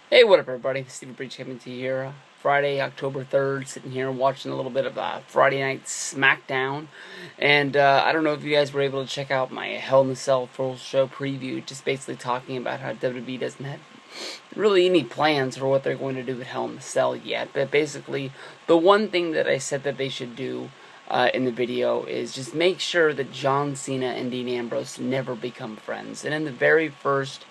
Hey, what up, everybody? Stephen Breach coming to you here. Friday, October 3rd, sitting here watching a little bit of Friday Night SmackDown. And I don't know if you guys were able to check out my Hell in a Cell full show preview, just basically talking about how WWE doesn't have really any plans for what they're going to do with Hell in a Cell yet. But basically, the one thing that I said that they should do in the video is just make sure that John Cena and Dean Ambrose never become friends. And in the very first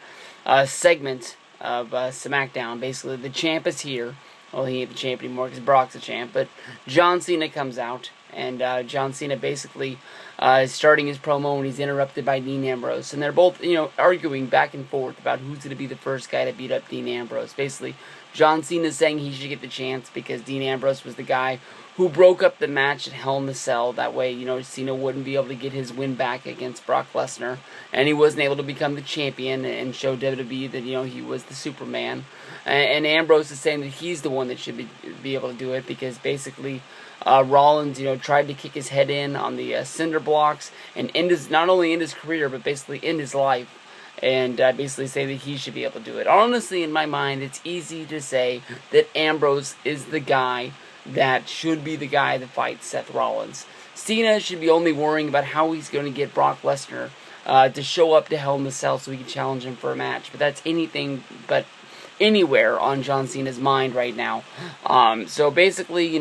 segment of SmackDown, basically the champ is here. Well, he ain't the champ anymore because Brock's the champ, but John Cena comes out, and John Cena basically is starting his promo, and he's interrupted by Dean Ambrose, and they're both, arguing back and forth about who's going to be the first guy to beat up Dean Ambrose. Basically, John Cena's saying he should get the chance because Dean Ambrose was the guy who broke up the match at Hell in a Cell. That way, Cena wouldn't be able to get his win back against Brock Lesnar, and he wasn't able to become the champion and show WWE that, he was the Superman. And Ambrose is saying that he's the one that should be able to do it because basically Rollins, tried to kick his head in on the cinder blocks and not only end his career, but basically end his life. And basically say that he should be able to do it. Honestly, in my mind, it's easy to say that Ambrose is the guy that should be the guy that fights Seth Rollins. Cena should be only worrying about how he's going to get Brock Lesnar to show up to Hell in a Cell so he can challenge him for a match. But that's anything but anywhere on John Cena's mind right now. So basically,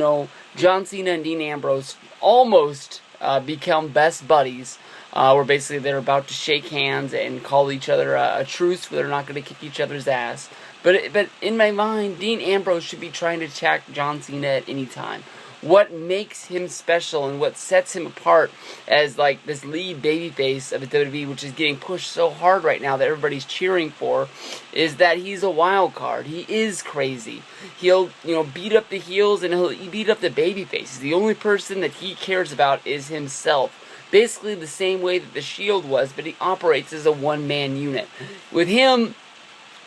John Cena and Dean Ambrose almost become best buddies. Where basically they're about to shake hands and call each other a truce, where they're not going to kick each other's ass. But in my mind, Dean Ambrose should be trying to attack John Cena at any time. What makes him special and what sets him apart as like this lead babyface of the WWE, which is getting pushed so hard right now that everybody's cheering for, is that he's a wild card. He is crazy. He'll beat up the heels and he'll beat up the babyfaces. The only person that he cares about is himself. Basically the same way that the Shield was, but he operates as a one-man unit. With him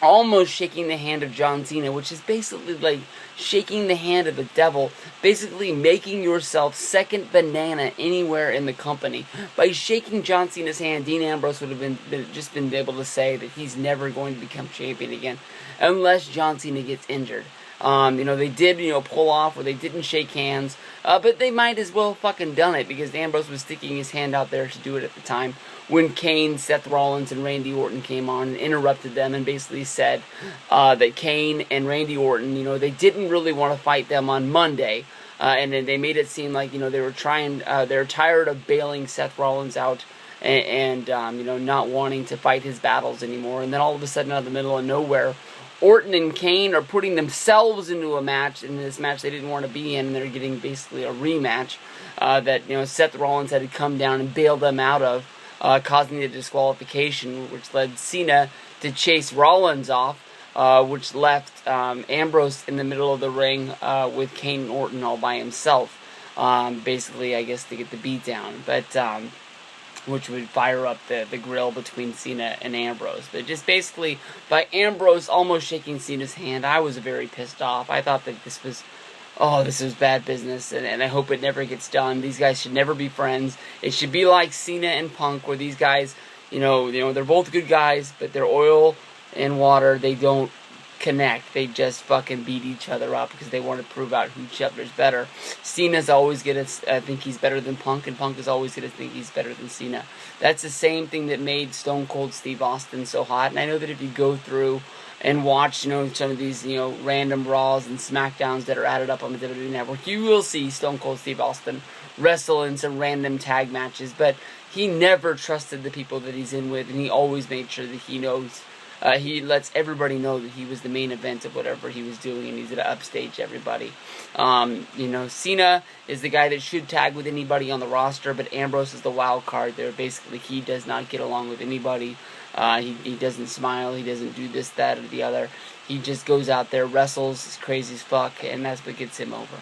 almost shaking the hand of John Cena, which is basically like shaking the hand of the devil, basically making yourself second banana anywhere in the company. By shaking John Cena's hand, Dean Ambrose would have been able to say that he's never going to become champion again, unless John Cena gets injured. They did, pull off where they didn't shake hands, but they might as well fucking done it because Ambrose was sticking his hand out there to do it at the time when Kane, Seth Rollins, and Randy Orton came on and interrupted them and basically said that Kane and Randy Orton, they didn't really want to fight them on Monday, and then they made it seem like, they were they're tired of bailing Seth Rollins out and not wanting to fight his battles anymore, and then all of a sudden out of the middle of nowhere, Orton and Kane are putting themselves into a match, in this match they didn't want to be in, and they're getting basically a rematch that Seth Rollins had to come down and bail them out of, causing the disqualification, which led Cena to chase Rollins off, which left Ambrose in the middle of the ring with Kane and Orton all by himself, basically, I guess, to get the beat down. But which would fire up the grill between Cena and Ambrose. But just basically, by Ambrose almost shaking Cena's hand, I was very pissed off. I thought that this was bad business, and I hope it never gets done. These guys should never be friends. It should be like Cena and Punk, where these guys, they're both good guys, but they're oil and water. They don't connect. They just fucking beat each other up because they want to prove out who each other's better. Cena's always going to think he's better than Punk, and Punk is always going to think he's better than Cena. That's the same thing that made Stone Cold Steve Austin so hot. And I know that if you go through and watch, some of these, random Raws and SmackDowns that are added up on the WWE Network, you will see Stone Cold Steve Austin wrestle in some random tag matches, but he never trusted the people that he's in with, and he always made sure that he knows. He lets everybody know that he was the main event of whatever he was doing, and he's going to upstage everybody. Cena is the guy that should tag with anybody on the roster, but Ambrose is the wild card there. Basically, he does not get along with anybody. He doesn't smile. He doesn't do this, that, or the other. He just goes out there, wrestles, is crazy as fuck, and that's what gets him over.